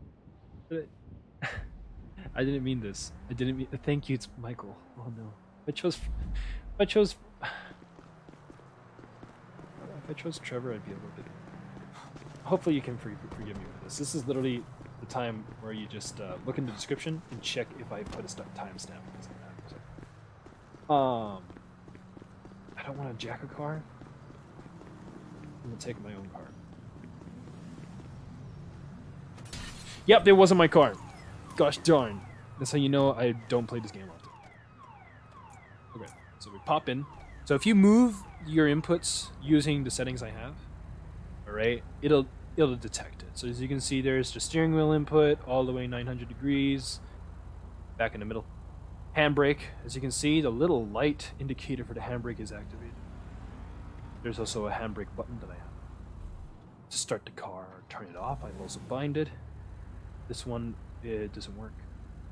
A: I didn't mean this. I didn't mean. Thank you, it's Michael. Oh no. If I chose Trevor, I'd be a little bit. Hopefully you can forgive me for this. This is literally the time where you just look in the description and check if I put a timestamp. I don't want to jack a car. I'm gonna take my own car. Yep, there wasn't my car. Gosh darn. That's how you know I don't play this game often. Okay, so we pop in. So if you move your inputs using the settings I have, alright, it'll detect it. So as you can see, there's the steering wheel input all the way 900 degrees, back in the middle. Handbrake, as you can see, the little light indicator for the handbrake is activated. There's also a handbrake button that I have. To start the car or turn it off, I've also binded. This one, it doesn't work.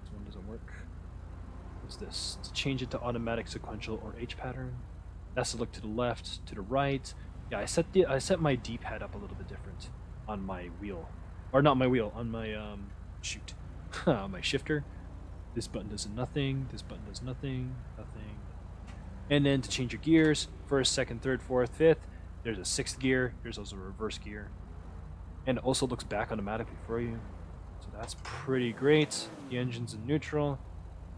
A: This one doesn't work. What's this? To change it to automatic, sequential, or H pattern. That's to look to the left, to the right. Yeah, I set my D-pad up a little bit different on my wheel, or not my wheel, on my my shifter. This button does nothing. This button does nothing. Nothing. And then to change your gears, first, second, third, fourth, fifth. There's a sixth gear. There's also a reverse gear, and it also looks back automatically for you. So that's pretty great. The engine's in neutral.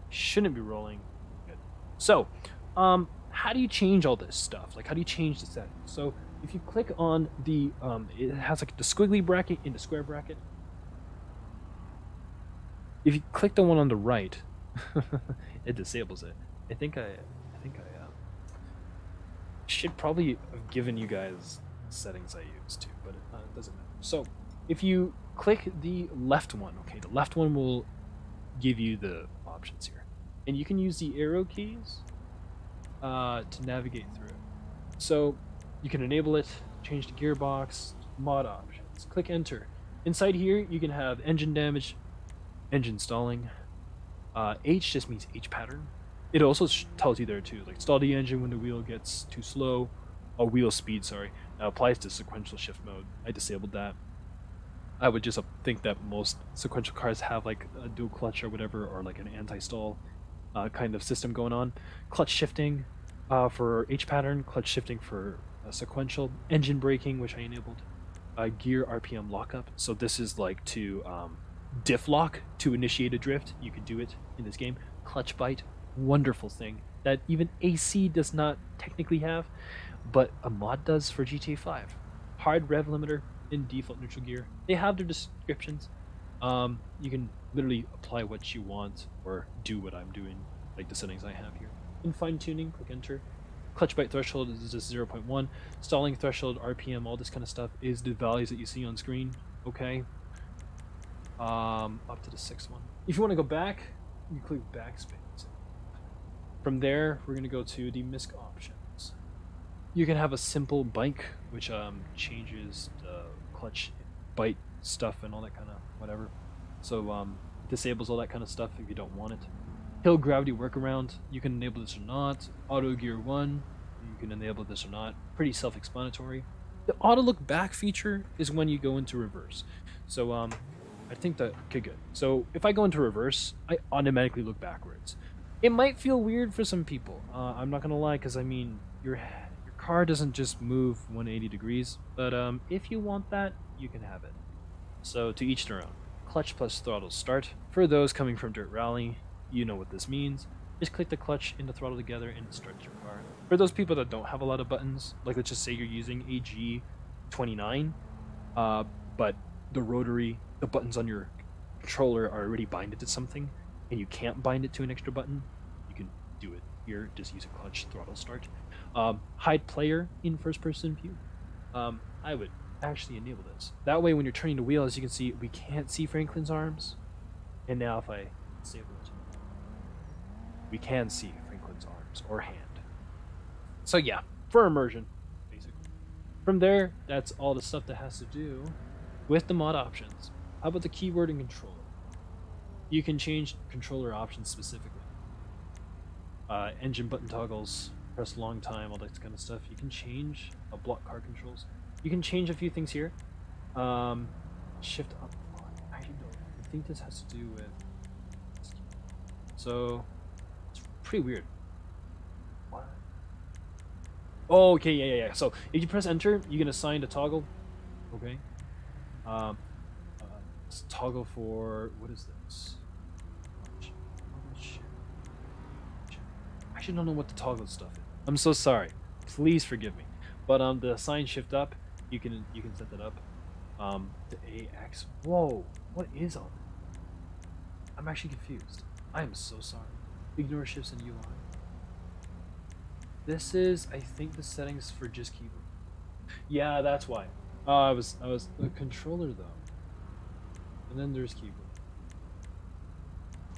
A: Shouldn't be rolling. Good. So, how do you change all this stuff? Like, how do you change the settings? So, if you click on the, it has like the squiggly bracket in the square bracket. If you click the one on the right, it disables it. I think I Should probably have given you guys settings I used too, but it doesn't matter. So if you click the left one, okay, the left one will give you the options here, and you can use the arrow keys to navigate through it. So you can enable it, change the gearbox, mod options, click enter. Inside here you can have engine damage, engine stalling. H just means H pattern. It also tells you there too, like stall the engine when the wheel gets too slow, or wheel speed, sorry. Now applies to sequential shift mode. I disabled that. I would just think that most sequential cars have like a dual clutch or whatever, or like an anti-stall kind of system going on. Clutch shifting for H pattern, clutch shifting for sequential, engine braking, which I enabled, gear RPM lockup. So this is like to diff lock to initiate a drift. You can do it in this game. Clutch bite, wonderful thing that even AC does not technically have, but a mod does for GTA 5. Hard rev limiter in default neutral gear. They have their descriptions. You can literally apply what you want or do what I'm doing, like the settings I have here. In fine tuning, click enter. Clutch bite threshold is just 0.1. Stalling threshold, RPM, all this kind of stuff is the values that you see on screen. Okay. Up to the 6th one. If you want to go back, you click backspace. From there, we're going to go to the MISC options. You can have a simple bike, which changes the clutch bite stuff and all that kind of whatever. So disables all that kind of stuff if you don't want it. Hill gravity workaround, you can enable this or not. Auto gear 1, you can enable this or not. Pretty self-explanatory. The auto look back feature is when you go into reverse. So I think that, okay, good. So if I go into reverse, I automatically look backwards. It might feel weird for some people. I'm not gonna lie, because I mean, your car doesn't just move 180 degrees, but if you want that, you can have it. So to each their own. Clutch plus throttle start. For those coming from Dirt Rally, you know what this means. Just click the clutch and the throttle together and it starts your car. For those people that don't have a lot of buttons, like let's just say you're using a G29, but the rotary, the buttons on your controller are already binded to something, and you can't bind it to an extra button, you can do it here. Just use a clutch throttle start. Hide player in first person view. I would actually enable this. That way when you're turning the wheel, as you can see, we can't see Franklin's arms. And now if I disable it, we can see Franklin's arms or hand. So yeah, for immersion, basically. From there, that's all the stuff that has to do with the mod options. How about the keyboard and controller? You can change controller options specifically. Engine button toggles, press long time, all that kind of stuff. You can change block car controls. You can change a few things here. Shift up. I don't know. I think this has to do with. So it's pretty weird. What? Oh, okay, yeah. So if you press enter, you can assign a toggle. Okay. Toggle for what is this? I actually don't know what the toggle stuff is. I'm so sorry. Please forgive me. But the assign shift up, you can set that up. The AX. Whoa, what is all that? I'm actually confused. I am so sorry. Ignore shifts in UI. This is, I think, the settings for just keyboard. Yeah, that's why. I was the controller though. And then there's keyboard.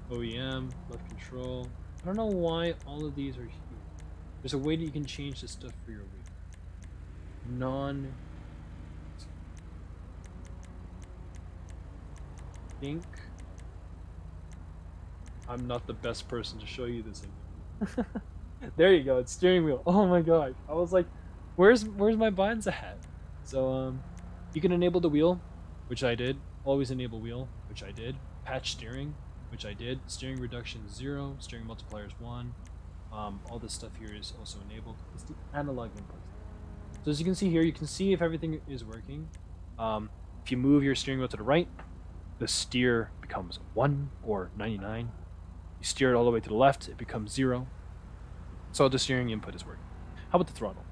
A: OEM, left control. I don't know why all of these are here. There's a way that you can change the stuff for your wheel. Think I'm not the best person to show you this image. There you go, it's steering wheel. Oh my god. I was like, where's my buttons at? So you can enable the wheel, which I did. Always enable wheel, which I did. Patch steering, which I did. Steering reduction 0, steering multiplier is 1. All this stuff here is also enabled. It's the analog input. So as you can see here, you can see if everything is working. If you move your steering wheel to the right, the steer becomes 1 or 99. You steer it all the way to the left, it becomes 0. So the steering input is working. How about the throttle?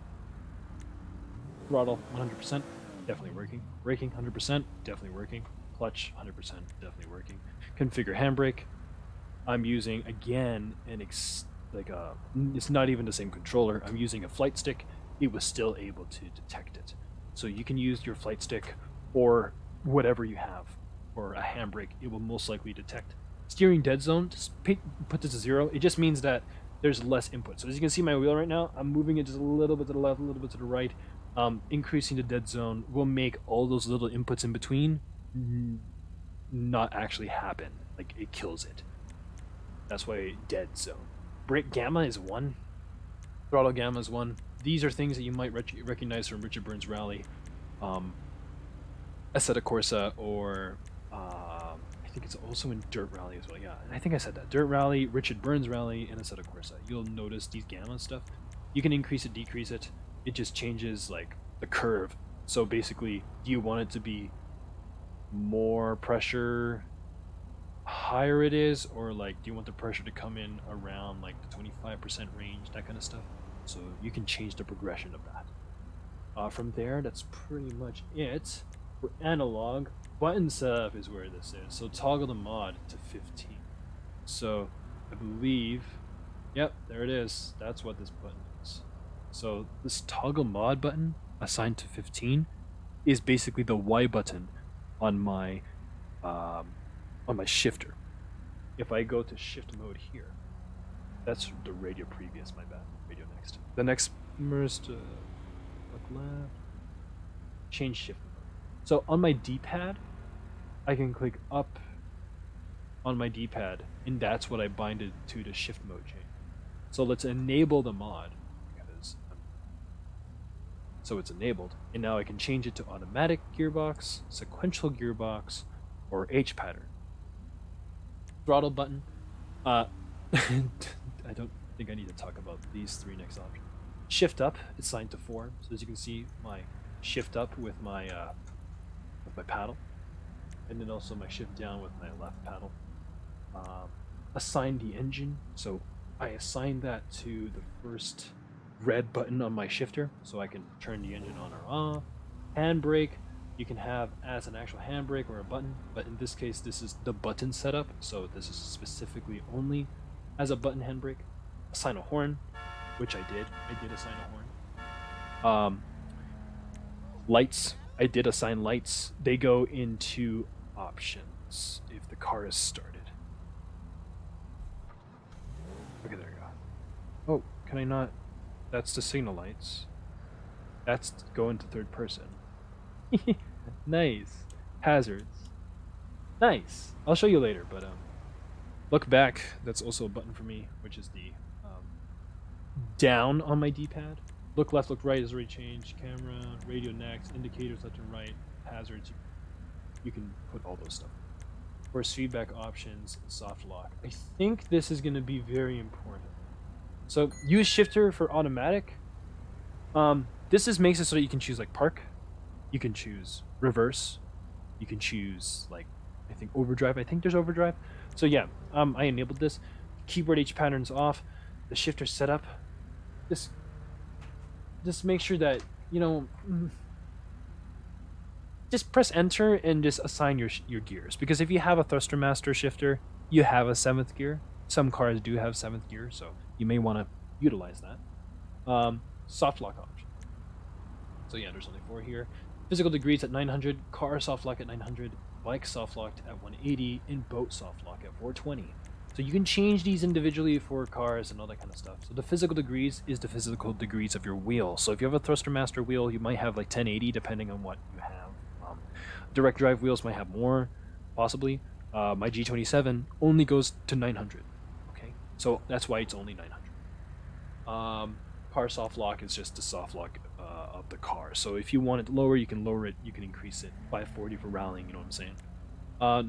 A: Throttle 100%, definitely working. Braking 100%, definitely working. Clutch 100%, definitely working. Configure handbrake. I'm using again it's not even the same controller. I'm using a flight stick it was still able to detect it. So you can use your flight stick or whatever you have, or a handbrake, it will most likely detect. Steering dead zone, just put this to 0. It just means that there's less input. So as you can see my wheel right now, I'm moving it just a little bit to the left, a little bit to the right. Increasing the dead zone will make all those little inputs in between not actually happen. Like, it kills it. That's why dead zone. Brake gamma is 1. Throttle gamma is 1. These are things that you might recognize from Richard Burns Rally, Assetto Corsa, or I think it's also in Dirt Rally as well. Yeah, I think I said that. Dirt Rally, Richard Burns Rally, and Assetto Corsa. You'll notice these gamma stuff. You can increase it, decrease it. It just changes like the curve. So basically, do you want it to be more pressure higher it is, or like do you want the pressure to come in around like the 25% range, that kind of stuff? So you can change the progression of that. From there, that's pretty much it. For analog, button setup is where this is. So toggle the mod to 15. So I believe, yep, there it is. That's what this button is. So this toggle mod button assigned to 15 is basically the Y button on my shifter. If I go to shift mode here, that's the radio previous, my bad. Radio next. The next immersed left. Change shift mode. So on my D-pad, I can click up on my D-pad, and that's what I bind it to the shift mode change. So let's enable the mod, because so it's enabled, and now I can change it to automatic gearbox, sequential gearbox, or H pattern. Throttle button. I don't think I need to talk about these 3 next options. Shift up is assigned to 4. So as you can see, my shift up with my paddle, and then also my shift down with my left paddle. Assign the engine. So I assign that to the first red button on my shifter, so I can turn the engine on or off. Handbrake, you can have as an actual handbrake or a button, but in this case this is the button setup, so this is specifically only as a button handbrake. Assign a horn, which I did assign a horn. Lights, I did assign lights. They go into options if the car is started. Okay, there you go. Oh, can I not? That's the signal lights. That's going to third person. Nice. Hazards. Nice. I'll show you later, but look back. That's also a button for me, which is the down on my D-pad. Look left, look right is already changed. Camera, radio next, indicators left and right, hazards. You can put all those stuff. Force feedback options, soft lock. I think this is going to be very important. So use shifter for automatic. This just makes it so that you can choose like park. You can choose reverse. You can choose like, I think overdrive. I think there's overdrive. So yeah, I enabled this. Keyboard H patterns off. The shifter setup. Just make sure that, you know, just press enter and just assign your gears. Because if you have a thruster master shifter, you have a 7th gear. Some cars do have 7th gear, so you may want to utilize that. Soft lock option. So yeah, there's only 4 here. Physical degrees at 900, car soft lock at 900, bike soft locked at 180, and boat soft lock at 420. So you can change these individually for cars and all that kind of stuff. So the physical degrees is the physical degrees of your wheel. So if you have a thruster master wheel, you might have like 1080 depending on what you have. Direct drive wheels might have more, possibly. My G27 only goes to 900. Okay, so that's why it's only 900. Car soft lock is just the soft lock of the car. So if you want it lower, you can lower it. You can increase it. 540 for rallying. You know what I'm saying?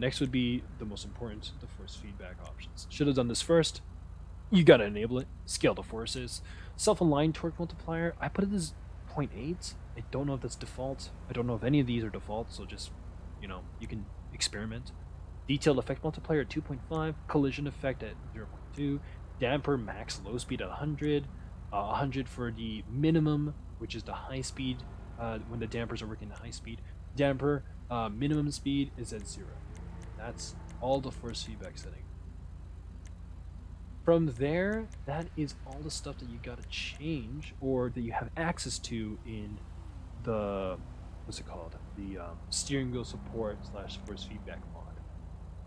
A: Next would be the most important, the force feedback options. Should have done this first. You gotta enable it. Scale the forces. Self-aligned torque multiplier. I put it as 0.8. I don't know if that's default. I don't know if any of these are default, so just, you know, you can experiment. Detailed effect multiplier at 2.5. Collision effect at 0.2. Damper max low speed at 100. 100 for the minimum, which is the high speed, when the dampers are working at high speed. Damper minimum speed is at 0. That's all the force feedback setting. from there, that is all the stuff that you gotta change or that you have access to in the, what's it called? The steering wheel support / force feedback mod.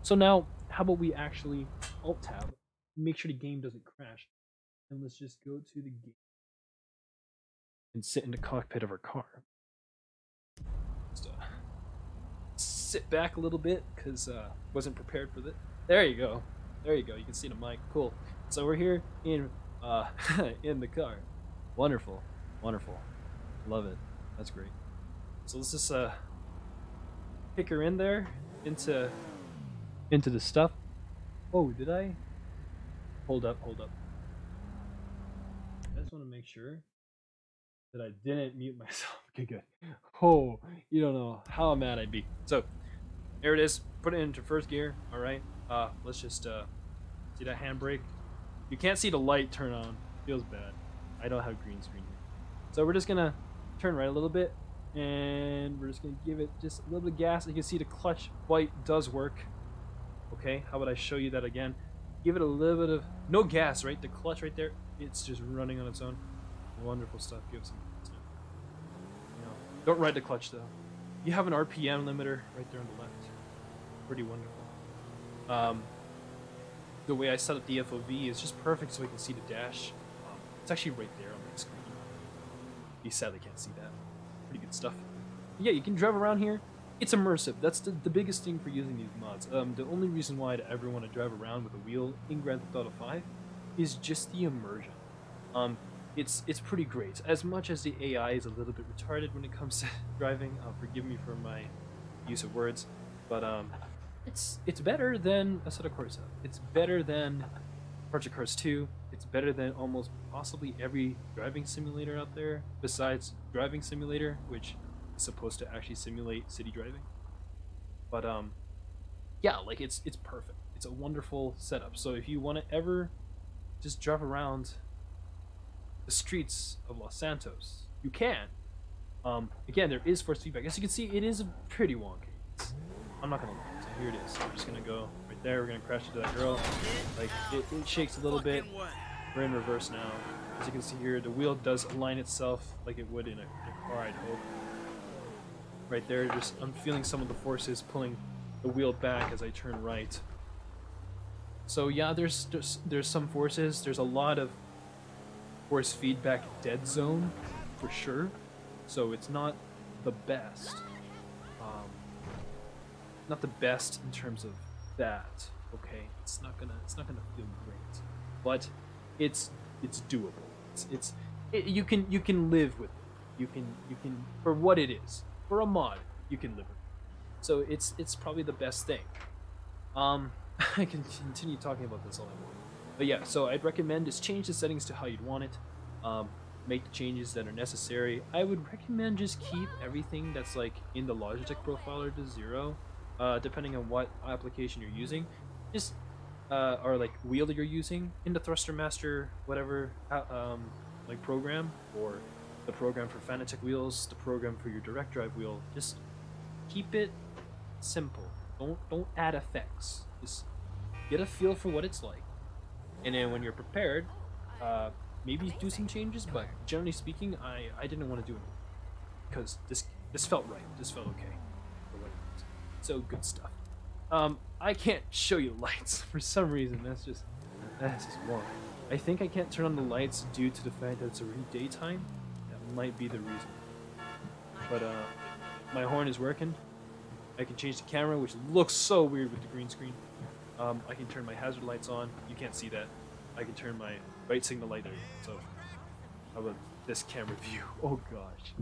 A: So now, how about we actually alt tab, make sure the game doesn't crash, and let's just go to the game and sit in the cockpit of our car. Just sit back a little bit because wasn't prepared for this. There you go. There you go. You can see the mic. Cool. So we're here in in the car. Wonderful. Wonderful. Love it. That's great. So let's just pick her in there into the stuff. Oh, did I? Hold up. I just want to make sure that I didn't mute myself. Okay, good. Oh, you don't know how mad I'd be. So there it is. Put it into first gear. All right. Let's just see that handbrake. You can't see the light turn on. Feels bad. I don't have green screen here. So we're just gonna turn right a little bit, and we're just gonna give it just a little bit of gas. You can see the clutch bite does work. Okay. How about I show you that again? Give it a little bit of no gas, right? The clutch right there. It's just running on its own. Wonderful stuff. Give some. You know, don't ride the clutch though. You have an RPM limiter right there on the left. Pretty wonderful. The way I set up the FOV is just perfect so I can see the dash. It's actually right there on my screen. You sadly can't see that. Pretty good stuff. But yeah, you can drive around here. It's immersive. That's the biggest thing for using these mods. The only reason why I'd ever want to drive around with a wheel in Grand Theft Auto 5 is just the immersion. It's pretty great. As much as the AI is a little bit retarded when it comes to driving, forgive me for my use of words, but it's better than Assetto Corsa. It's better than Project Cars 2. It's better than almost possibly every driving simulator out there besides Driving Simulator, which is supposed to actually simulate city driving. But yeah, like it's perfect. It's a wonderful setup. So if you want to ever just drive around the streets of Los Santos, you can. Again, there is force feedback. As you can see, it is pretty wonky. I'm not gonna lie. So here it is. We're just gonna go right there. We're gonna crash into that girl. Like it shakes a little bit. We're in reverse now. As you can see here, the wheel does align itself like it would in a car, I'd hope. Right there, just I'm feeling some of the forces pulling the wheel back as I turn right. So yeah, there's some forces. There's a lot of force feedback dead zone for sure. So it's not the best. Not the best in terms of that. Okay, it's not gonna feel great, but it's doable. You can live with it. You can for what it is. For a mod, you can live with it. So it's probably the best thing. I can continue talking about this all I want. But yeah, so I'd recommend just change the settings to how you'd want it. Make the changes that are necessary. I would recommend just keep everything that's like in the Logitech profiler to 0, depending on what application you're using. Just or like wheel that you're using in the Thruster Master, whatever like program, or the program for Fanatec wheels, the program for your direct drive wheel. Just keep it simple. Don't add effects. Just get a feel for what it's like, and then when you're prepared, maybe do some changes. But generally speaking, I didn't want to do it because this felt right. This felt okay. So good stuff. I can't show you lights for some reason. That's just wrong. I think I can't turn on the lights due to the fact that it's already daytime. That might be the reason. But my horn is working. I can change the camera, which looks so weird with the green screen. I can turn my hazard lights on. You can't see that. I can turn my right signal light on. So how about this camera view? Oh gosh,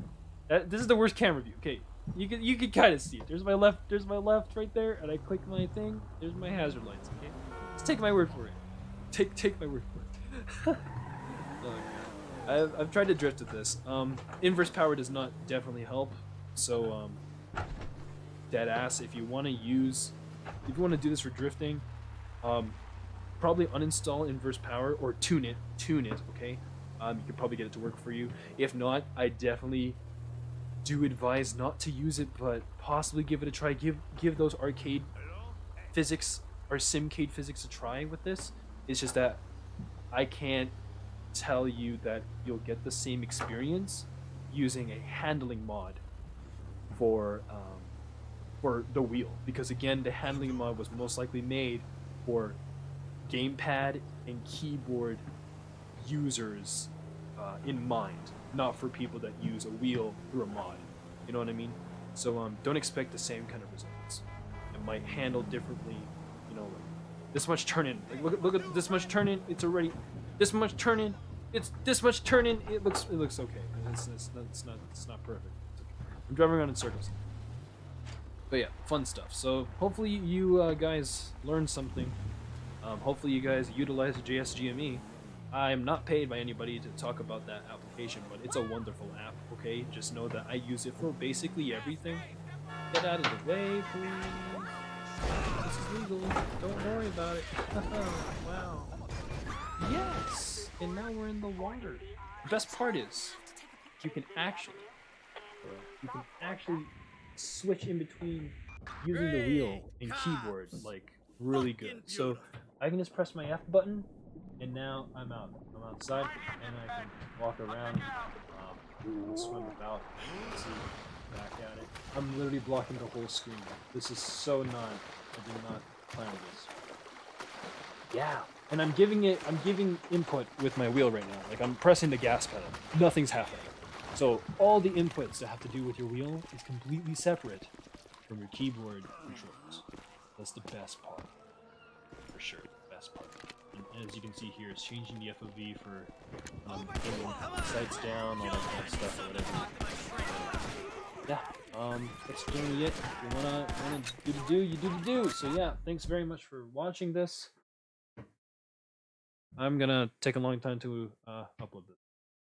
A: this is the worst camera view. Okay, you can kind of see it. There's my left right there, and I click my thing. There's my hazard lights. Okay, just take my word for it. Take my word for it. Oh god, I've tried to drift with this. Inverse power does not definitely help. So dead ass. If you want to do this for drifting, probably uninstall inverse power or tune it. Okay, you can probably get it to work for you. If not, I definitely do advise not to use it, but possibly give it a try. Give those arcade physics or Simcade physics a try with this. It's just that I can't tell you that you'll get the same experience using a handling mod for the wheel, because again, the handling mod was most likely made for gamepad and keyboard users in mind, not for people that use a wheel through a mod. You know what I mean? So don't expect the same kind of results. It might handle differently. You know, like this much turn in. Like look at this much turn in. It's already this much turn in. It's this much turn in. It looks okay. It's not perfect. It's okay. I'm driving around in circles. But yeah, fun stuff. So hopefully you guys learned something. Hopefully you guys utilize JSGME. I'm not paid by anybody to talk about that application, but it's a wonderful app, okay? Just know that I use it for basically everything. Get out of the way, please. This is legal. Don't worry about it. Wow. Yes! And now we're in the water. The best part is, you can actually switch in between using the wheel and keyboard, like, really good. So I can just press my F button, and now I'm outside, and I can walk around, swim about, see, back at it. I'm literally blocking the whole screen. This is so not, I did not plan this. Yeah, and I'm giving input with my wheel right now. Like, I'm pressing the gas pedal. Nothing's happening. So all the inputs that have to do with your wheel is completely separate from your keyboard controls. That's the best part, for sure. Best part. And as you can see here, it's changing the FoV for getting sights down, all that kind of stuff, or whatever. Yeah, that's generally it. If you wanna do the do, you do the do. So yeah, thanks very much for watching this. I'm gonna take a long time to upload this.